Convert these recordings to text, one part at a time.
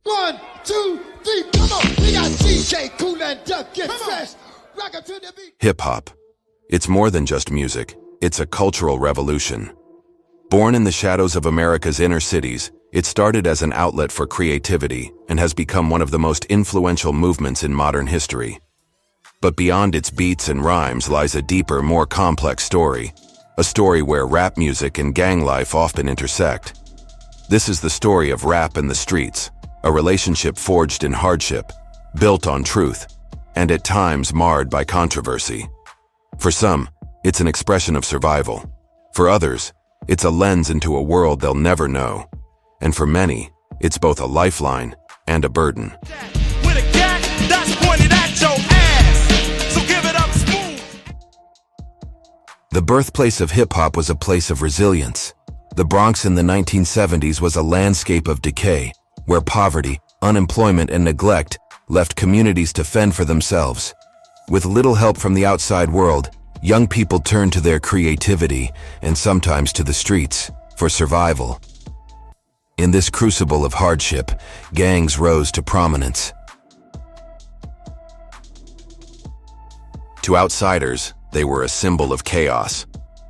1, 2, 3, come on. We got DJ Cool and Duck, get fresh. Rock it to the beat. Hip-hop. It's more than just music. It's a cultural revolution. Born in the shadows of America's inner cities, it started as an outlet for creativity and has become one of the most influential movements in modern history. But beyond its beats and rhymes lies a deeper, more complex story. A story where rap music and gang life often intersect. This is the story of rap and the streets, a relationship forged in hardship, built on truth, and at times marred by controversy. For some, it's an expression of survival. For others, it's a lens into a world they'll never know. And for many, it's both a lifeline and a burden. With a cat that's pointed at your ass, so give it up smooth. The birthplace of hip-hop was a place of resilience. The Bronx in the 1970s was a landscape of decay, where poverty, unemployment, and neglect left communities to fend for themselves. With little help from the outside world, young people turned to their creativity and sometimes to the streets for survival. In this crucible of hardship, gangs rose to prominence. To outsiders, they were a symbol of chaos,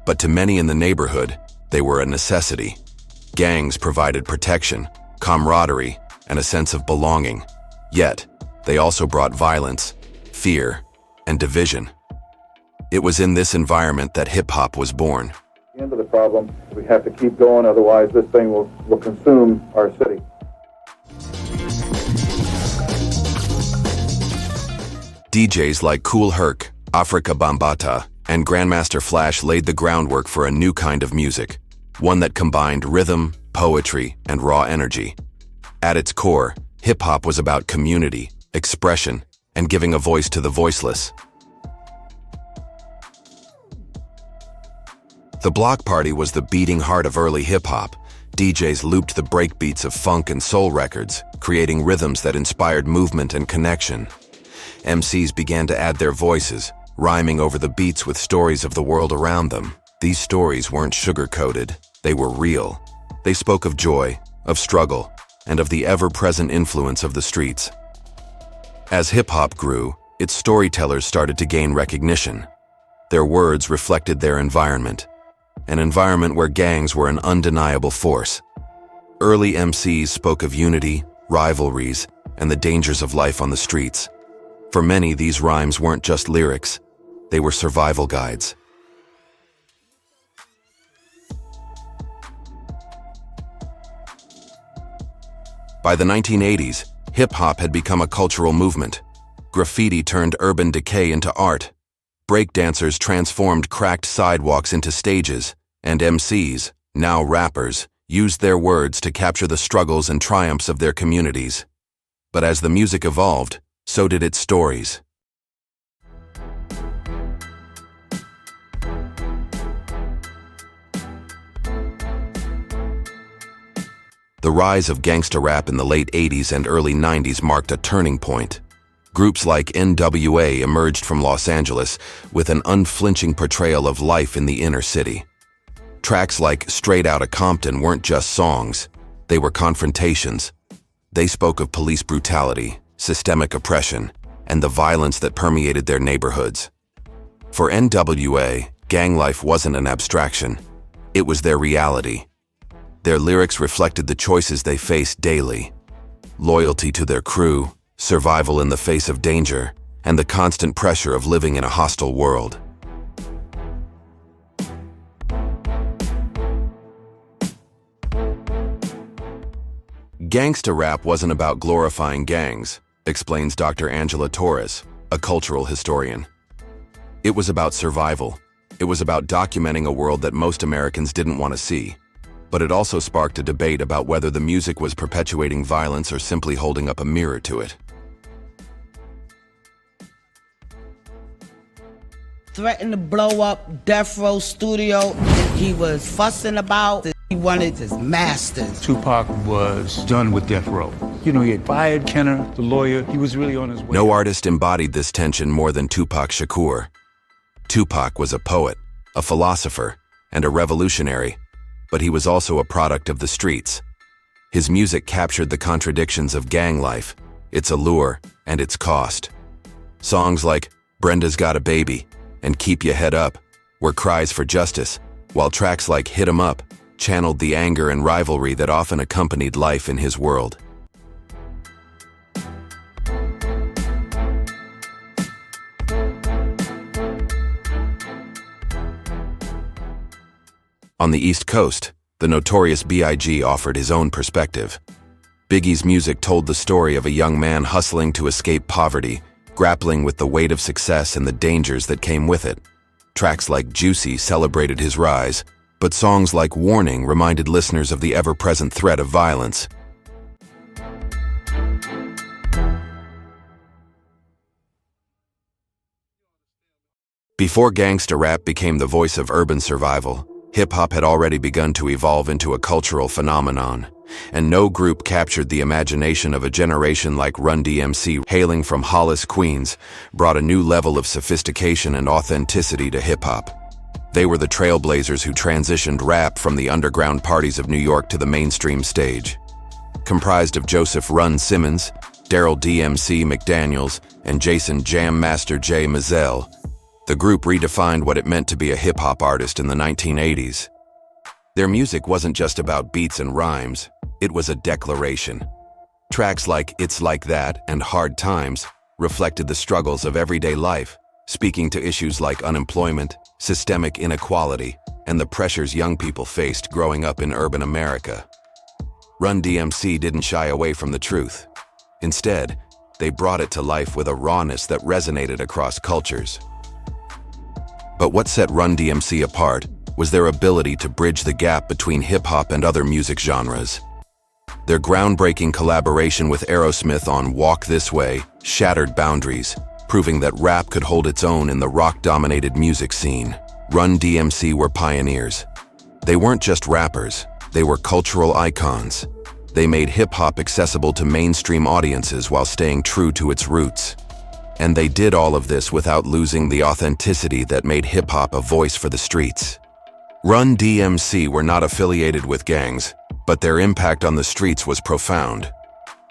but to many in the neighborhood, they were a necessity. Gangs provided protection, camaraderie, and a sense of belonging. Yet, they also brought violence, fear, and division. It was in this environment that hip-hop was born. The end of the problem, we have to keep going, otherwise this thing will consume our city. DJs like Kool Herc, Afrika Bambaataa, and Grandmaster Flash laid the groundwork for a new kind of music, one that combined rhythm, poetry, and raw energy. At its core, hip-hop was about community, expression, and giving a voice to the voiceless. The Block Party was the beating heart of early hip-hop. DJs looped the breakbeats of funk and soul records, creating rhythms that inspired movement and connection. MCs began to add their voices, rhyming over the beats with stories of the world around them. These stories weren't sugar-coated, they were real. They spoke of joy, of struggle, and of the ever-present influence of the streets. As hip-hop grew, its storytellers started to gain recognition. Their words reflected their environment, an environment where gangs were an undeniable force. Early MCs spoke of unity, rivalries, and the dangers of life on the streets. For many, these rhymes weren't just lyrics, they were survival guides. By the 1980s, hip-hop had become a cultural movement. Graffiti turned urban decay into art. Breakdancers transformed cracked sidewalks into stages, and MCs, now rappers, used their words to capture the struggles and triumphs of their communities. But as the music evolved, so did its stories. The rise of gangsta rap in the late 80s and early 90s marked a turning point. Groups like NWA emerged from Los Angeles with an unflinching portrayal of life in the inner city. Tracks like Straight Outta Compton weren't just songs, they were confrontations. They spoke of police brutality, systemic oppression, and the violence that permeated their neighborhoods. For NWA, gang life wasn't an abstraction, it was their reality. Their lyrics reflected the choices they faced daily: loyalty to their crew, survival in the face of danger, and the constant pressure of living in a hostile world. Gangsta rap wasn't about glorifying gangs, explains Dr. Angela Torres, a cultural historian. It was about survival. It was about documenting a world that most Americans didn't want to see. But it also sparked a debate about whether the music was perpetuating violence or simply holding up a mirror to it. Threatened to blow up Death Row Studio. He was fussing about it. He wanted his masters. Tupac was done with Death Row. You know, he had fired Kenner, the lawyer. He was really on his way. No artist embodied this tension more than Tupac Shakur. Tupac was a poet, a philosopher, and a revolutionary, but he was also a product of the streets. His music captured the contradictions of gang life, its allure, and its cost. Songs like Brenda's Got a Baby and Keep Ya Head Up were cries for justice, while tracks like Hit 'Em Up channeled the anger and rivalry that often accompanied life in his world. On the East Coast, the notorious B.I.G. offered his own perspective. Biggie's music told the story of a young man hustling to escape poverty, grappling with the weight of success and the dangers that came with it. Tracks like Juicy celebrated his rise, but songs like Warning reminded listeners of the ever-present threat of violence. Before gangsta rap became the voice of urban survival, hip-hop had already begun to evolve into a cultural phenomenon, and no group captured the imagination of a generation like Run DMC, hailing from Hollis, Queens, brought a new level of sophistication and authenticity to hip-hop. They were the trailblazers who transitioned rap from the underground parties of New York to the mainstream stage. Comprised of Joseph Run Simmons, Daryl DMC McDaniels, and Jason Jam Master J. Mizell, the group redefined what it meant to be a hip-hop artist in the 1980s. Their music wasn't just about beats and rhymes, it was a declaration. Tracks like It's Like That and Hard Times reflected the struggles of everyday life, speaking to issues like unemployment, systemic inequality, and the pressures young people faced growing up in urban America. Run DMC didn't shy away from the truth. Instead, they brought it to life with a rawness that resonated across cultures. But what set Run DMC apart was their ability to bridge the gap between hip-hop and other music genres. Their groundbreaking collaboration with Aerosmith on Walk This Way shattered boundaries, proving that rap could hold its own in the rock-dominated music scene. Run DMC were pioneers. They weren't just rappers, they were cultural icons. They made hip-hop accessible to mainstream audiences while staying true to its roots. And they did all of this without losing the authenticity that made hip-hop a voice for the streets. Run DMC were not affiliated with gangs, but their impact on the streets was profound.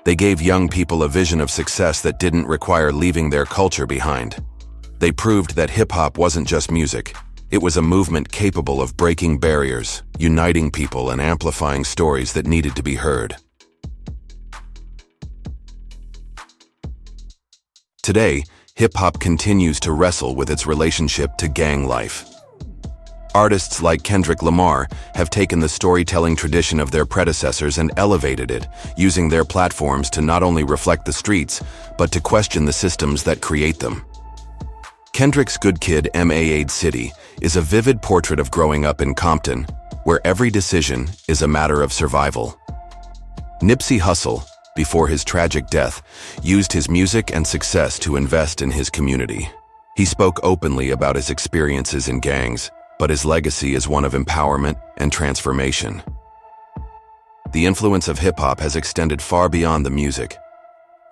They gave young people a vision of success that didn't require leaving their culture behind. They proved that hip-hop wasn't just music. It was a movement capable of breaking barriers, uniting people, and amplifying stories that needed to be heard. Today, hip-hop continues to wrestle with its relationship to gang life. Artists like Kendrick Lamar have taken the storytelling tradition of their predecessors and elevated it, using their platforms to not only reflect the streets, but to question the systems that create them. Kendrick's Good Kid, M.A.'d City is a vivid portrait of growing up in Compton, where every decision is a matter of survival. Nipsey Hussle, before his tragic death, used his music and success to invest in his community. He spoke openly about his experiences in gangs, but his legacy is one of empowerment and transformation. The influence of hip-hop has extended far beyond the music.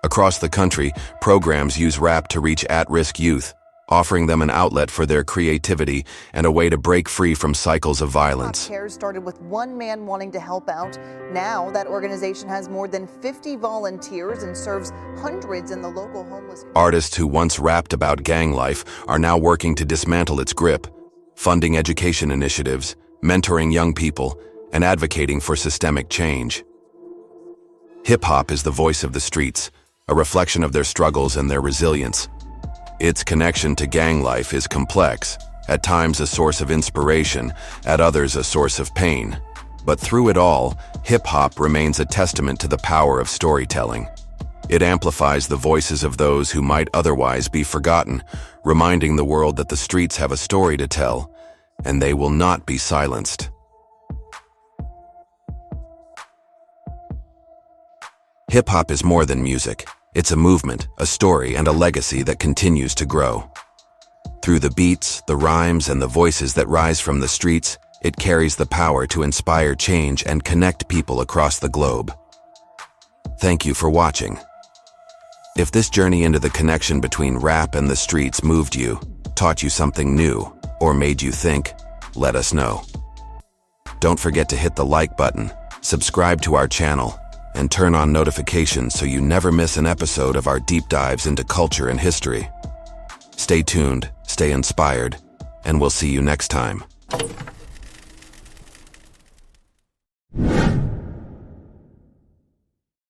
Across the country, programs use rap to reach at-risk youth, offering them an outlet for their creativity and a way to break free from cycles of violence. Cares started with one man wanting to help out. Now that organization has more than 50 volunteers and serves hundreds in the local homeless. Artists who once rapped about gang life are now working to dismantle its grip, funding education initiatives, mentoring young people, and advocating for systemic change. Hip-hop is the voice of the streets, a reflection of their struggles and their resilience. Its connection to gang life is complex, at times a source of inspiration, at others a source of pain. But through it all, hip-hop remains a testament to the power of storytelling. It amplifies the voices of those who might otherwise be forgotten, reminding the world that the streets have a story to tell, and they will not be silenced. Hip-hop is more than music. It's a movement, a story, and a legacy that continues to grow. Through the beats, the rhymes, and the voices that rise from the streets, it carries the power to inspire change and connect people across the globe. Thank you for watching. If this journey into the connection between rap and the streets moved you, taught you something new, or made you think, let us know. Don't forget to hit the like button, subscribe to our channel, and turn on notifications so you never miss an episode of our deep dives into culture and history. Stay tuned, stay inspired, and we'll see you next time.